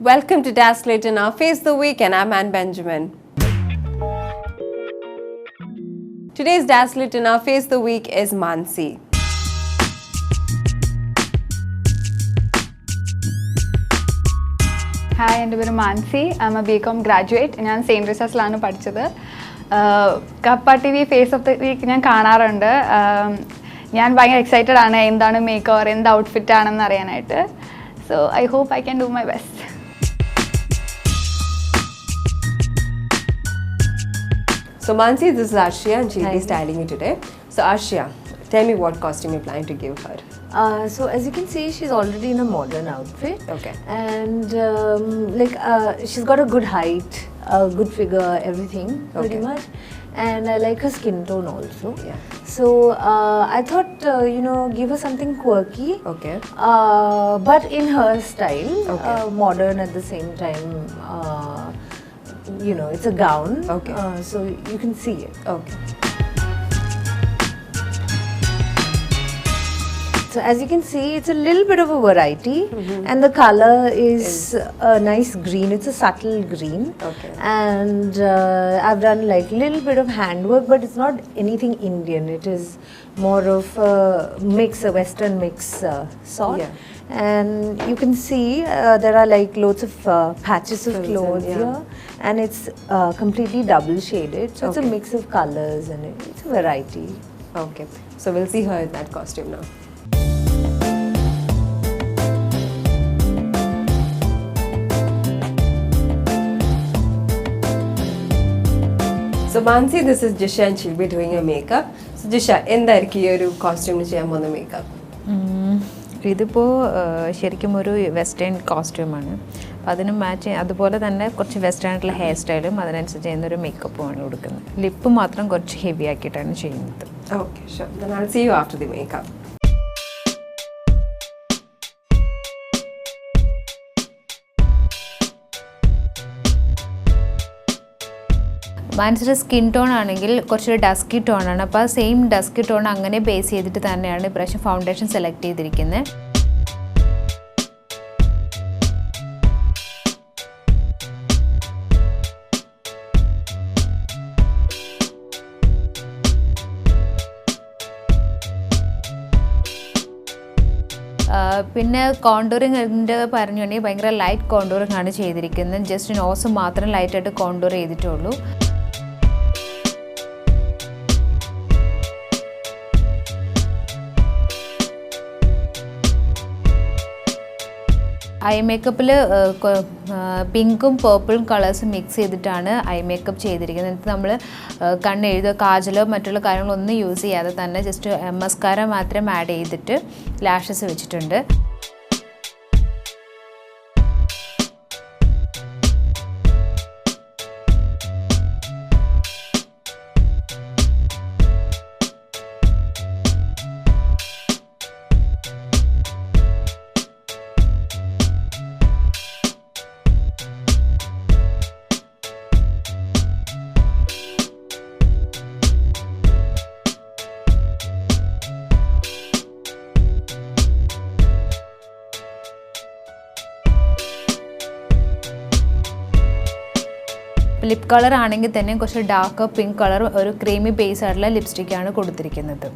Welcome to Dazzle It in our Face the Week, and I'm Anne Benjamin. Today's Dazzle It in our Face the Week is Mansi. Hi, എൻ്റെ പേര് Mansi. I'm a BCom graduate. ഞാൻ saint റിസസിലാണ് പഠിച്ചത്. Kappa T V face of the week ഞാൻ കാണാറുണ്ട്. ഞാൻ ഭയങ്കര excited ആണ് എന്താണ് മേക്ക് ഓവർ, എന്ത് ഔട്ട്ഫിറ്റ് ആണെന്ന് അറിയാനായിട്ട്. So I hope I can do my best. So Mansi, this is Arshia and she'll be styling you today. So Arshia, tell me what costume you're planning to give her. So as you can see, she's already in a modern outfit. Okay. And she's got a good height, a good figure, everything pretty much. And I like her skin tone also. Yeah. So I thought, give her something quirky. Okay. But in her style, Okay. modern at the same time. It's a gown. Okay. So you can see it. Okay. So as you can see, it's a little bit of a variety, and the color is a nice green. It's a subtle green. Okay. And I've done like little bit of handwork, but it's not anything Indian. It is more of a mix, a Western mix sort. Yeah. And you can see there are like loads of patches of clothes yeah. here, and it's completely double shaded. So it's a Okay. mix of colors, and it's a variety. Okay. So we'll see her in that costume now. So Mansi, this is Jisha and she'll be doing her makeup. So Jisha, എന്തായിരിക്കും ഈ ഒരു കോസ്റ്റ്യൂമിന് ചെയ്യാൻ പോകുന്ന makeup? ഇതിപ്പോൾ ശരിക്കും ഒരു western കോസ്റ്റ്യൂമാണ്. അപ്പോൾ അതിന് മാച്ച് അതുപോലെ തന്നെ കുറച്ച് വെസ്റ്റേൺ ആയിട്ടുള്ള ഹെയർ സ്റ്റൈലും അതിനനുസരിച്ച് ചെയ്യുന്നൊരു മേക്കപ്പുമാണ് കൊടുക്കുന്നത്. ലിപ്പ് മാത്രം കുറച്ച് ഹെവി ആക്കിയിട്ടാണ് ചെയ്യുന്നത്. Okay, sure. Then I'll see you after the makeup. മാൻസിയുടെ സ്കിൻ ടോൺ ആണെങ്കിൽ കുറച്ചൊരു ഡസ്കി ടോണാണ്. അപ്പോൾ ആ സെയിം ഡസ്കി ടോൺ അങ്ങനെ ബേസ് ചെയ്തിട്ട് തന്നെയാണ് ഇപ്രാവശ്യം ഫൗണ്ടേഷൻ സെലക്ട് ചെയ്തിരിക്കുന്നത്. പിന്നെ കോണ്ടൂറിങ്ങിൻ്റെ പറഞ്ഞുകൊണ്ടെങ്കിൽ ഭയങ്കര ലൈറ്റ് കോണ്ടൂറിങ് ആണ് ചെയ്തിരിക്കുന്നത്. ജസ്റ്റ് നോസ് മാത്രം ലൈറ്റായിട്ട് കോണ്ടൂർ ചെയ്തിട്ടുള്ളൂ. ഐ മേക്കപ്പിൽ പിങ്കും പേർപ്പിളും കളേഴ്സും മിക്സ് ചെയ്തിട്ടാണ് ഐ മേക്കപ്പ് ചെയ്തിരിക്കുന്നത്. എന്നിട്ട് നമ്മൾ കണ്ണെഴുതുക കാജലോ മറ്റുള്ള കാര്യങ്ങളൊന്നും യൂസ് ചെയ്യാതെ തന്നെ ജസ്റ്റ് മസ്കാര മാത്രം ആഡ് ചെയ്തിട്ട് ലാഷസ് വെച്ചിട്ടുണ്ട്. ലിപ് കളർ ആണെങ്കിൽ തന്നെ കുറച്ച് ഡാർക്ക് പിങ്ക് കളർ ഒരു ക്രീമി ബേസ് ആയിട്ടുള്ള ലിപ്സ്റ്റിക്കാണ് കൊടുത്തിരിക്കുന്നത്.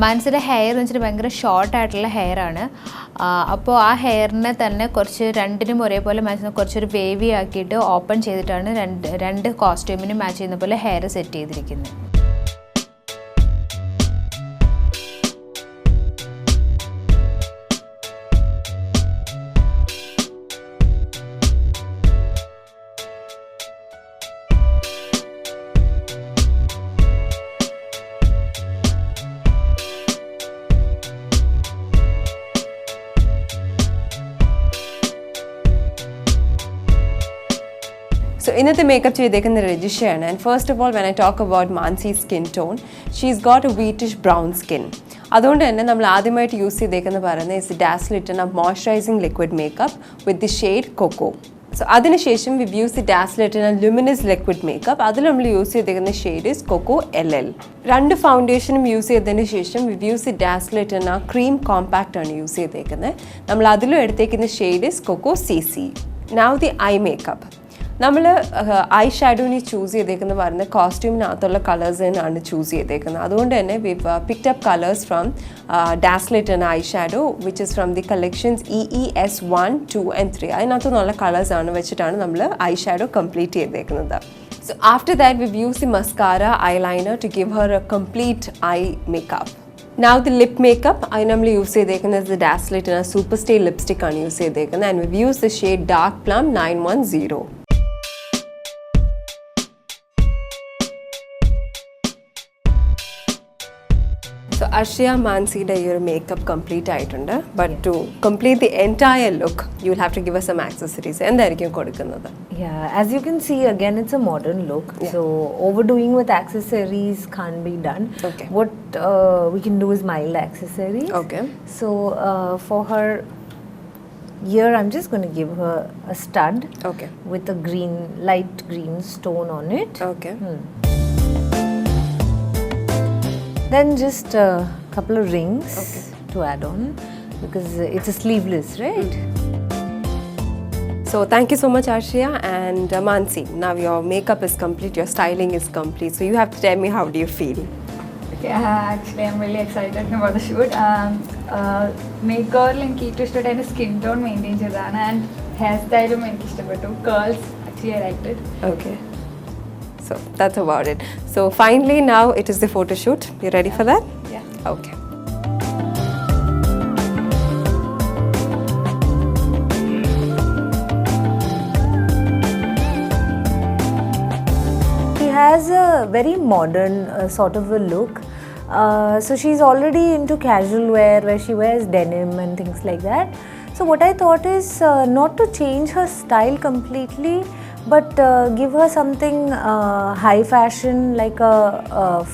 മാൻസിയുടെ ഹെയർ എന്ന് വെച്ചിട്ട് ഭയങ്കര ഷോർട്ട് ആയിട്ടുള്ള ഹെയറാണ്. അപ്പോൾ ആ ഹെയറിനെ തന്നെ കുറച്ച് രണ്ടിനും ഒരേപോലെ മാച്ച് ചെയ്യുന്ന കുറച്ചൊരു വേവി ആക്കിയിട്ട് ഓപ്പൺ ചെയ്തിട്ടാണ് രണ്ട് കോസ്റ്റ്യൂമിനും മാച്ച് ചെയ്യുന്ന പോലെ ഹെയർ സെറ്റ് ചെയ്തിരിക്കുന്നത്. So ഇന്നത്തെ മേക്കപ്പ് ചെയ്തേക്കുന്ന രജിഷയാണ്. And first of all when I talk about Mansi skin tone, she's got a wheatish brown skin. അതുകൊണ്ട് തന്നെ നമ്മൾ ആദ്യമായിട്ട് യൂസ് ചെയ്തേക്കെന്ന് പറയുന്നത് is Dazzlet a moisturising liquid makeup with the shade coco. So അതിനുശേഷം we use the Dazzlet and luminous liquid makeup. അതിൽ നമ്മൾ use ചെയ്തിരിക്കുന്ന ഷെയ്ഡ് ഇസ് കൊക്കോ LL. രണ്ട് ഫൗണ്ടേഷനും യൂസ് ചെയ്തതിന് ശേഷം വി യൂസ് ദി ഡാസ്ലെറ്റ് എന്ന ക്രീം കോമ്പാക്റ്റ് ആണ് യൂസ് ചെയ്തേക്കുന്നത്. നമ്മൾ അതിലും എടുത്തേക്കുന്ന shade is coco CC. Now the eye makeup. നമ്മൾ ഐ ഷാഡോവിന് ചൂസ് ചെയ്തേക്കുന്നത് പറയുന്നത് കോസ്റ്റ്യൂമിനകത്തുള്ള കളേഴ്സ് തന്നെയാണ് ചൂസ് ചെയ്തേക്കുന്നത്. അതുകൊണ്ട് തന്നെ we picked up colours from Dazzlet എന്ന eye shadow which is from the collections EES 1, 2 and 3. അതിനകത്ത് നല്ല കളേഴ്സാണ് വെച്ചിട്ടാണ് നമ്മൾ ഐ ഷാഡോ കംപ്ലീറ്റ് ചെയ്തേക്കുന്നത്. So after that we've used the mascara, eyeliner to give her a complete eye makeup. Now the lip makeup, I normally use the Dazzlite and a Superstay lipstick on use and we've used the shade Dark Plum 910. So Ashriya Mansi's your makeup complete ആയിട്ടുണ്ട്. But to complete the entire look, you'll have to give us some accessories. എന്തായിരിക്കും കൊടുക്കുന്നത്? Yeah, as you can see, again, it's a modern look. Yeah. So overdoing with accessories can't be done. Okay. What we can do is mild accessories. Okay. So for her ear, I'm just going to give her a stud Okay. with a green, light green stone on it. Okay. Then just a couple of rings to add on because it's a sleeveless, right? So thank you so much Ashriya and Mansi. Now your makeup is complete, your styling is complete. So you have to tell me how do you feel? Actually, I'm really excited about the shoot. Makeup എനിക്ക് ഏറ്റവും ഇഷ്ടപ്പെട്ട എൻ്റെ skin tone maintain ചെയ്തതാണ് and hair സ്റ്റൈലും എനിക്ക് ഇഷ്ടപ്പെട്ടു. Curls actually I liked it. Okay. So that's about it. So finally now it is the photo shoot. You ready for that? Yeah. Okay. She has a very modern sort of a look. So she's already into casual wear where she wears denim and things like that. So what I thought is not to change her style completely, but give her something high fashion like a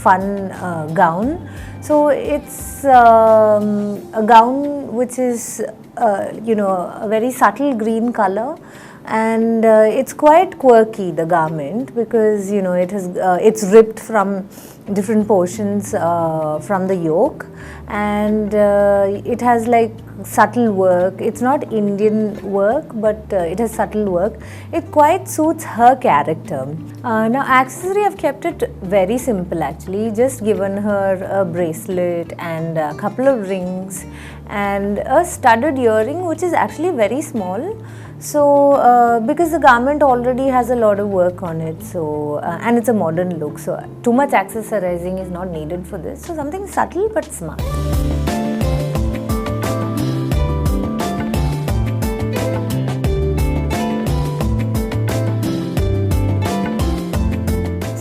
fun gown. So it's a gown which is a very subtle green color. And it's quite quirky, the garment, because it's ripped from different portions from the yoke, and it has like subtle work. It's not Indian work, but it has subtle work. It quite suits her character. Now accessory, I've kept it very simple actually. Just given her a bracelet and a couple of rings and a studded earring, which is actually very small. So because the garment already has a lot of work on it, so and it's a modern look, so too much accessorizing is not needed for this. So something subtle but smart.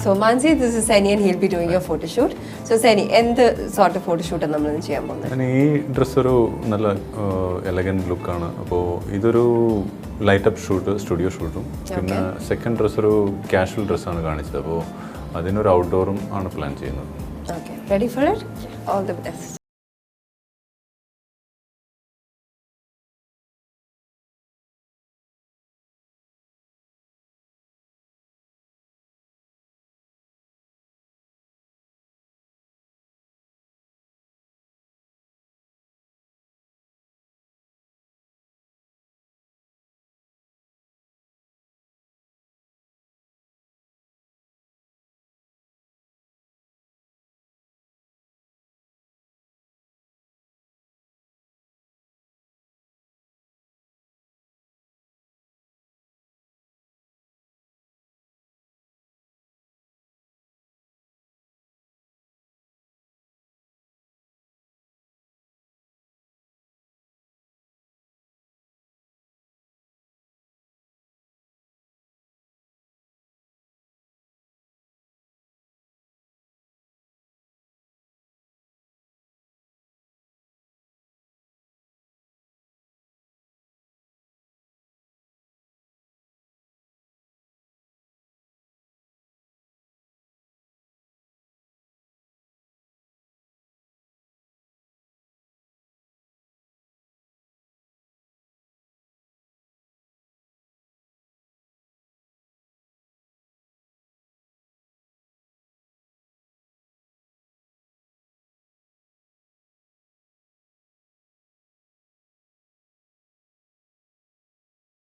So Mansi, this is Seni and he'll be doing your photo shoot. So Seni, എന്ത് sort of photo shoot ആണ് നമ്മൾ ചെയ്യാൻ പോകുന്നത്? ഈ dress ഒരു നല്ല elegant ലുക്കാണ്. അപ്പോൾ ഇതൊരു ലൈറ്റ് അപ്പ് ഷൂട്ട്, സ്റ്റുഡിയോ ഷൂട്ടും. പിന്നെ സെക്കൻഡ് ഡ്രസ്സ് ഒരു കാഷ്വൽ ഡ്രസ്സാണ് കാണിച്ചത്. അപ്പോൾ അതിനൊരു ഔട്ട്ഡോറും ആണ് പ്ലാൻ ചെയ്യുന്നത്. Okay, ready for it? All the best.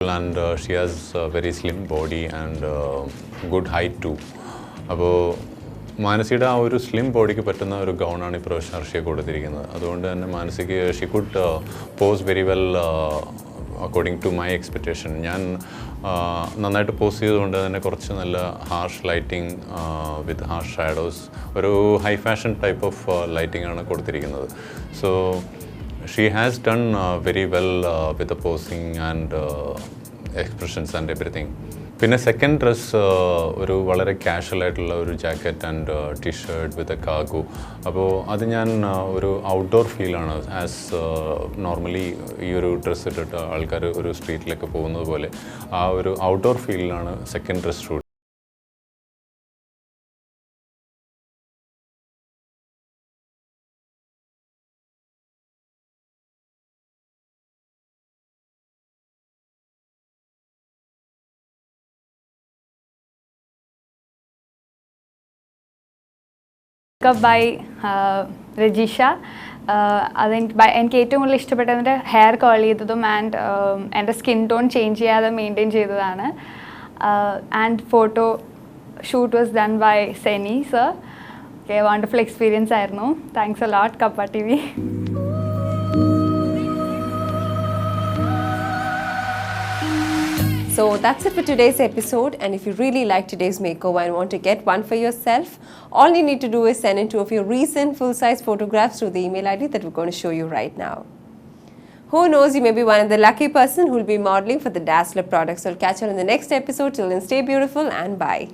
and she has a very slim body and good height too. അപ്പോൾ മാനസിയുടെ ആ ഒരു സ്ലിം ബോഡിക്ക് പറ്റുന്ന ഒരു ഗൗണാണ് ഇപ്രാവശ്യം ഹർഷിയെ കൊടുത്തിരിക്കുന്നത്. അതുകൊണ്ട് തന്നെ മാനസിക്ക് she could pose very well according to my expectation. ഞാൻ നന്നായിട്ട് പോസ് ചെയ്തുകൊണ്ട് തന്നെ കുറച്ച് നല്ല harsh lighting with harsh shadows, ഒരു high fashion type of lighting ആണ് കൊടുത്തിരിക്കുന്നത്. So she has done very well with the posing and expressions and everything. പിന്നെ സെക്കൻഡ് ഡ്രസ്സ് ഒരു വളരെ കാഷ്വൽ ആയിട്ടുള്ള ഒരു jacket and T shirt with a cargo. അപ്പോൾ അത് ഞാൻ ഒരു ഔട്ട്ഡോർ ഫീലാണ്. ആസ് നോർമലി ഈ ഒരു ഡ്രസ്സ് ഇട്ടിട്ട് ആൾക്കാർ ഒരു സ്ട്രീറ്റിലൊക്കെ പോകുന്നത് പോലെ ആ ഒരു ഔട്ട്ഡോർ ഫീലിലാണ് second dress shoot. Makeup by Rajisha. എനിക്ക് ഏറ്റവും കൂടുതൽ ഇഷ്ടപ്പെട്ടതിൻ്റെ ഹെയർ കേൾ ചെയ്തതും ആൻഡ് എൻ്റെ സ്കിൻ ടോൺ ചേഞ്ച് ചെയ്യാതെ മെയിൻറ്റെയിൻ ചെയ്തതാണ്. And photo shoot was done by Seni sir. Okay, wonderful experience ആയിരുന്നു. Thanks a lot Kappa T V. So that's it for today's episode, and if you really like today's makeover and want to get one for yourself, all you need to do is send in 2 of your recent full-size photographs to the email ID that we're going to show you right now. Who knows, you may be one of the lucky person who will be modeling for the Dazzler products. So I'll catch you on the next episode. Till then, stay beautiful and bye.